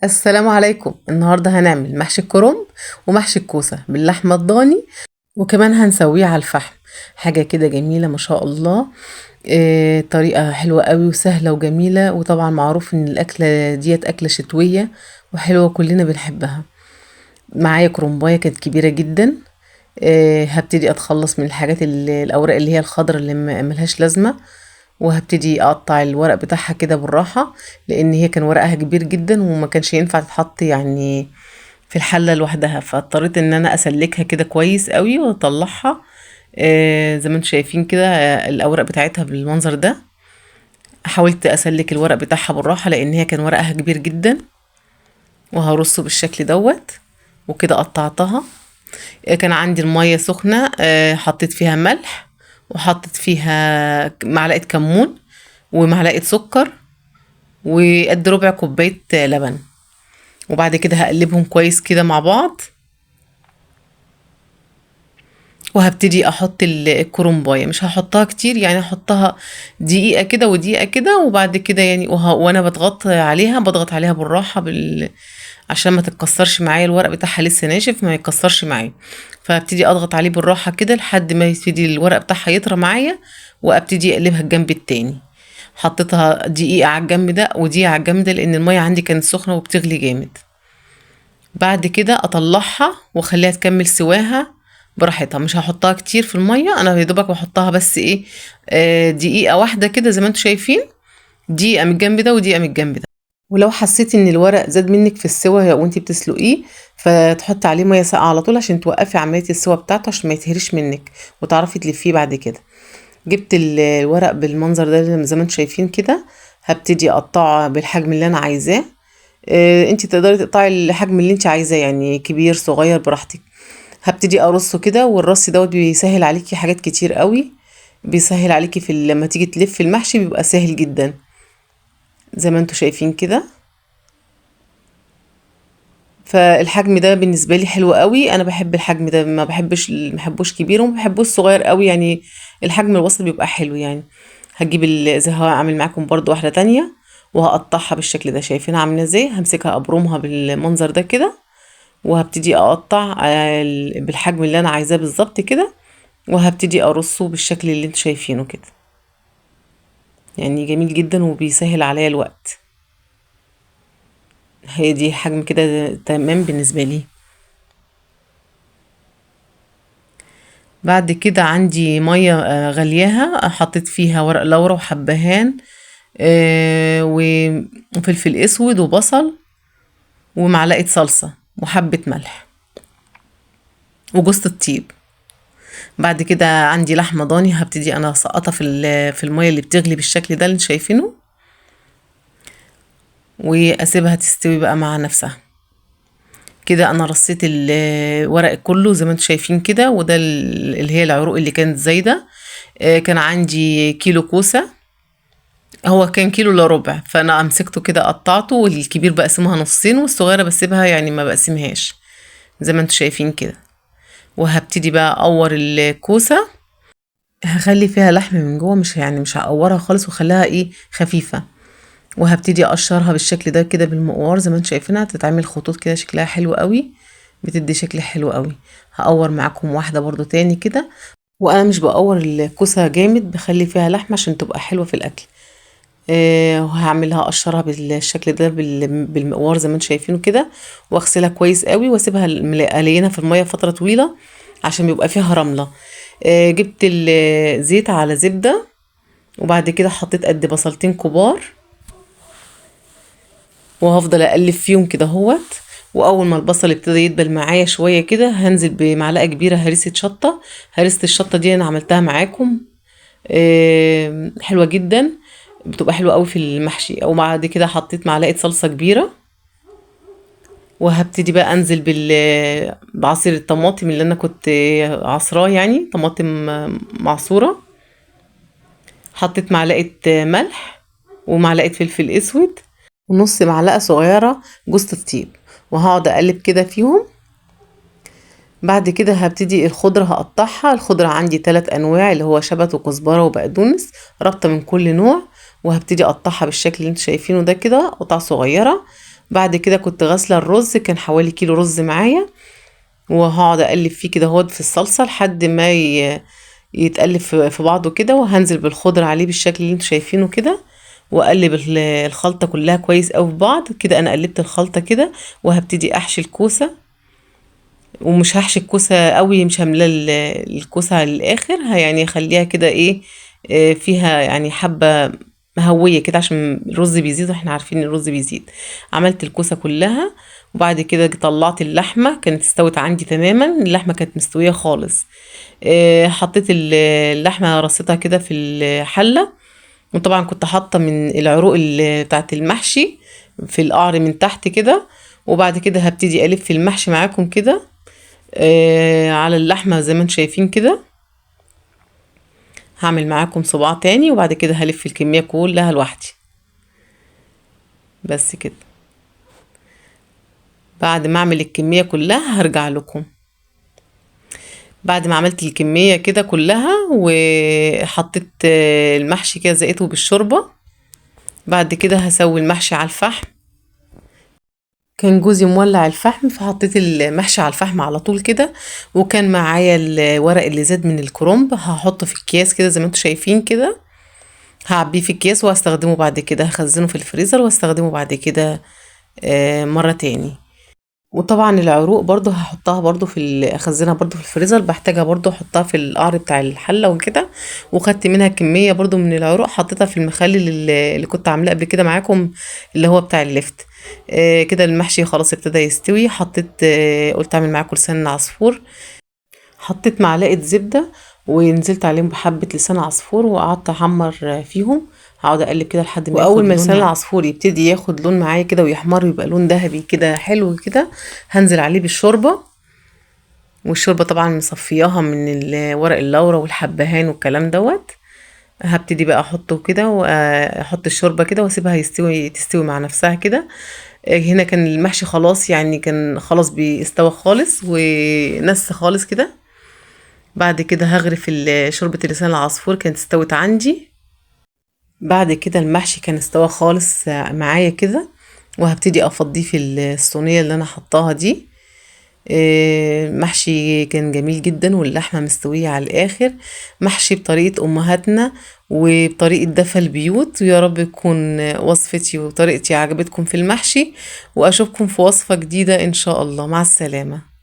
السلام عليكم. النهاردة هنعمل محشي الكرنب ومحشي الكوسة باللحمة الضاني، وكمان هنسويه على الفحم. حاجة كده جميلة ما شاء الله. طريقة حلوة قوي وسهلة وجميلة، وطبعا معروف ان الأكلة ديت أكلة شتوية وحلوة كلنا بنحبها. معايا كرنباية كانت كبيرة جدا. هبتدي اتخلص من الحاجات الاوراق اللي هي الخضرا اللي ملهاش لازمة، وهبتدي اقطع الورق بتاعها كده بالراحة، لان هي كان ورقها كبير جدا وما كانش ينفع تتحط يعني في الحلة لوحدها، فاضطريت ان انا اسلكها كده كويس قوي واطلعها. زي ما انتم شايفين كده، الاوراق بتاعتها بالمنظر ده. حاولت اسلك الورق بتاعها بالراحة لان هي كان ورقها كبير جدا، وهرصه بالشكل دوت. وكده قطعتها. كان عندي المية سخنة، حطيت فيها ملح، وحطيت فيها معلقة كمون ومعلقة سكر وقد ربع كوباية لبن. وبعد كده هقلبهم كويس كده مع بعض، وهبتدي احط الكرنبايه. مش هحطها كتير، يعني هحطها دقيقة كده ودقيقة كده، وبعد كده يعني وانا بضغط عليها بالراحة عشان ما تتكسرش معايا. الورق بتاعها لسه ناشف ما يتكسرش معايا، فابتدي اضغط عليه بالراحة كده لحد ما يبتدي الورق بتاعها يطرى معايا، وابتدي اقلبها الجنب التاني. حطيتها دقيقة على الجنب ده ودقيقة على الجنب ده لان المية عندي كانت سخنة وبتغلي جامد. بعد كده اطلعها واخليها تكمل سواها براحتها. مش هحطها كتير في المية، انا يا دوبك بحطها بس ايه، دقيقة واحدة كده زي ما انتم شايفين. دقيقة من الجنب ده ودقيقة من الجنب ده. ولو حسيتي ان الورق زاد منك في السوا وانتي بتسلقيه، فتحطي عليه ميه ساقعه على طول عشان توقفي عمليه السوا بتاعته، عشان ما يتهريش منك وتعرفي تلفيه بعد كده. جبت الورق بالمنظر ده زي ما انتم شايفين كده. هبتدي اقطعه بالحجم اللي انا عايزاه. انتي تقدري تقطعي الحجم اللي انتي عايزاه، يعني كبير صغير براحتك. هبتدي ارصه كده، والرص دوت بيسهل عليكي حاجات كتير قوي. بيسهل عليكي لما تيجي تلفي المحشي بيبقى سهل جدا زي ما انتم شايفين كده. فالحجم ده بالنسبه لي حلو قوي. انا بحب الحجم ده، ما بحبوش كبير وما بحبوش صغير قوي يعني. الحجم الوسط بيبقى حلو يعني. هجيب زي هعمل معاكم برضو واحده تانية، وهقطعها بالشكل ده. شايفينها عامله ازاي؟ همسكها ابرمها بالمنظر ده كده، وهبتدي اقطع بالحجم اللي انا عايزاه بالظبط كده، وهبتدي ارصه بالشكل اللي انتوا شايفينه كده. يعني جميل جدا وبيسهل عليا الوقت. هي دي حجم كده تمام بالنسبه لي. بعد كده عندي مية غلياها، حطيت فيها ورق لورا وحبهان، وفلفل اسود وبصل ومعلقة صلصة وحبة ملح وجوزة الطيب. بعد كده عندي لحمة ضاني، هبتدي انا اسقطها في المية اللي بتغلي بالشكل ده اللي انتوا شايفينه، واسيبها تستوي بقى مع نفسها. كده انا رصيت الورق كله زي ما انتوا شايفين كده، وده اللي هي العروق اللي كانت زايدة. كان عندي كيلو كوسة، هو كان كيلو الا ربع، فانا امسكته كده قطعته، والكبير بقسمها نصين والصغيره بسيبها يعني ما بقسمهاش زي ما انتوا شايفين كده. وهبتدي بقى اقور الكوسه. هخلي فيها لحم من جوه، مش هقورها خالص وخليها ايه خفيفه. وهبتدي اقشرها بالشكل ده كده بالمقوار زي ما انتوا شايفينها، تتعمل خطوط كده شكلها حلو قوي، بتدي شكل حلو قوي. هقور معاكم واحده برضو تاني كده. وانا مش بقور الكوسه جامد، بخلي فيها لحمه عشان تبقى حلوه في الاكل. وهعملها اقشرها بالشكل ده بالمقوار زي ما انتم شايفينه كده، واغسلها كويس قوي واسيبها قليلة في المية فترة طويلة عشان بيبقى فيها رملة. جبت الزيت على زبدة، وبعد كده حطيت قد بصلتين كبار، وهفضل اقلب فيهم كده هوت. واول ما البصل ابتدى يدبل معايا شويه كده، هنزل بمعلقه كبيره هريسه شطه. هريسه الشطه دي انا عملتها معاكم، حلوه جدا، بتبقى حلوه قوي في المحشي. وبعد كده حطيت معلقه صلصه كبيره، وهبتدي بقى انزل بعصير الطماطم اللي انا كنت عصراه، يعني طماطم معصوره. حطيت معلقه ملح ومعلقه فلفل اسود ونص معلقه صغيره جوز الطيب، وهقعد اقلب كده فيهم. بعد كده هبتدي الخضرة هقطعها. الخضرة عندي 3 انواع، اللي هو شبت وكزبرة وبقدونس، رابطة من كل نوع. وهبتدي اقطعها بالشكل اللي انتوا شايفينه ده كده قطع صغيرة. بعد كده كنت غاسلة الرز، كان حوالي كيلو رز معايا، وهقعد اقلب فيه كده هو في الصلصة لحد ما يتقلب في بعضه كده، وهنزل بالخضر عليه بالشكل اللي انتوا شايفينه كده، واقلب الخلطة كلها كويس قوي في بعض كده. انا قلبت الخلطة كده، وهبتدي احشي الكوسة، ومش هحشي الكوسة قوي، مش هملى الكوسة على الاخر، يعني اخليها كده ايه، فيها يعني حبة مهوية كده، عشان الرز بيزيد واحنا عارفين ان الرز بيزيد. عملت الكوسة كلها، وبعد كده طلعت اللحمة، كانت استوت عندي تماما، اللحمة كانت مستوية خالص. حطيت اللحمة، رصيتها كده في الحلة، وطبعا كنت حاطة من العروق بتاعت المحشي في القعر من تحت كده. وبعد كده هبتدي ألف في المحشي معاكم كده، على اللحمة زي ما انتم شايفين كده. هعمل معاكم صباع تاني، وبعد كده هلف الكمية كلها لوحدي، بس كده. بعد ما اعمل الكمية كلها هرجع لكم. بعد ما عملت الكمية كده كلها وحطيت المحشي كده، زقيته بالشوربة. بعد كده هسوي المحشي على الفحم. كان جوزي مولع الفحم، فحطيت المحشي على الفحم على طول كده. وكان معايا الورق اللي زاد من الكرنب، هحطه في الكياس كده زي ما انتم شايفين كده. هعبيه في الكياس وهستخدمه بعد كده، هخزنه في الفريزر واستخدمه بعد كده مرة تاني. وطبعا العروق برضو هحطها برضو اخزنها برضو في الفريزر، بحتاجها برضو احطها في القعر بتاع الحلة وكده. وخدت منها كمية برضو من العروق، حطيتها في المخلل اللي كنت عاملاه قبل كده معاكم، اللي هو بتاع اللفت. كده المحشي خلاص ابتدى يستوي. حطيت قلت اعمل معاكم لسان عصفور، حطيت معلقة زبدة، ونزلت عليهم بحبة لسان عصفور، وقعدت احمر فيهم. هقعد اقلب كده لحد ما واول ما لسان العصفور يبتدي ياخد لون معايا كده ويحمر، ويبقى لون ذهبي كده حلو كده، هنزل عليه بالشوربة. والشوربة طبعا مصفياها من ورق اللورة والحبهان والكلام دوت. هبتدي بقى احطه كده، واحط الشوربة كده واسيبها تستوي مع نفسها كده. هنا كان المحشي خلاص، يعني كان خلاص بيستوى خالص ونس خالص كده. بعد كده هغرف شوربة لسان العصفور، كانت استوت عندي. بعد كده المحشي كان استوى خالص معايا كده، وهبتدي افضيه في الصينية اللي انا حطاها دي. محشي كان جميل جدا، واللحمة مستوية على الآخر، محشي بطريقة أمهاتنا وبطريقة دفا البيوت. ويا رب تكون وصفتي وطريقتي عجبتكم في المحشي، وأشوفكم في وصفة جديدة إن شاء الله. مع السلامة.